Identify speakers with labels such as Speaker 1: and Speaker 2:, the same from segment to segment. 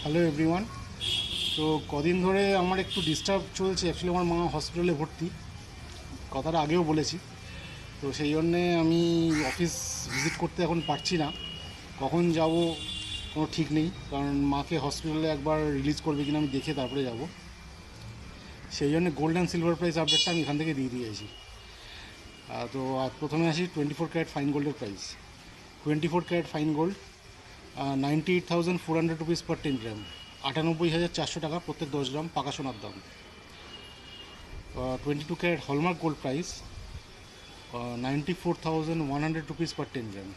Speaker 1: Hello everyone. তো কদিন ধরে আমার একটু ডিস্টার্ব চলছে। অ্যাকচুয়ালি আমার মা হসপিটালে ভর্তি, কথাটা আগেও বলেছি। তো সেই জন্যে আমি অফিস ভিজিট করতে এখন পারছি না। কখন যাব কোনো ঠিক নেই, কারণ মাকে হসপিটালে একবার রিলিজ করবে কিনা আমি দেখে তারপরে যাব। সেই জন্য গোল্ড অ্যান্ড সিলভার প্রাইস আপডেটটা আমি এখান থেকে দিয়ে দিয়েছি। তো প্রথমে আসি 24 ক্যারেট ফাইন গোল্ডের price. 24 carat fine gold 98,400 rupees per 10 gram, 98,400 টাকা প্রত্যেক 10 গ্রাম পাকা সোনার দাম। 22 carat hallmark gold price 94,100 rupees per 10 gram,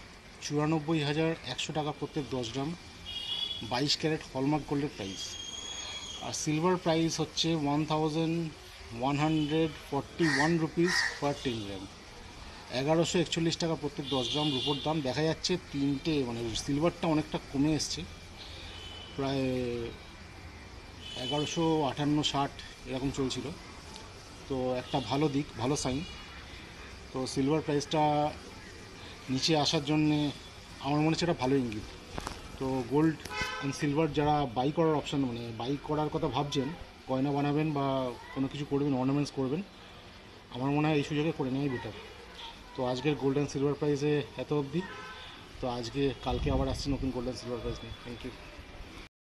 Speaker 1: 94,100 টাকা প্রত্যেক 10 গ্রাম 22 ক্যারেট হলমার্ক গোল্ডের প্রাইস। আর সিলভার প্রাইস হচ্ছে 1,141 রুপিস পার 10 গ্রাম, 1,141 টাকা প্রত্যেক 10 গ্রাম রুপোর দাম। দেখা যাচ্ছে তিনটে মানে সিলভারটা অনেকটা কমে এসছে, প্রায় 1,158-1,160 এরকম চলছিল। তো একটা ভালো দিক, ভালো সাইন। তো সিলভার প্রাইসটা নিচে আসার জন্যে আমার মনে হচ্ছে এটা ভালো ইঙ্গিত। তো গোল্ড অ্যান্ড সিলভার যারা বাই করার অপশান, মানে বাই করার কথা ভাবছেন, গয়না বানাবেন বা কোনো কিছু করবেন, অর্নামেন্টস করবেন, আমার মনে হয় এই সুযোগে করে নেওয়াই বেটার। তো আজকের গোল্ড অ্যান্ড সিলভার প্রাইসে এত অবধি। তো কালকে আবার আসছে নতুন গোল্ড অ্যান্ড সিলভার প্রাইস নিয়ে। Thank you.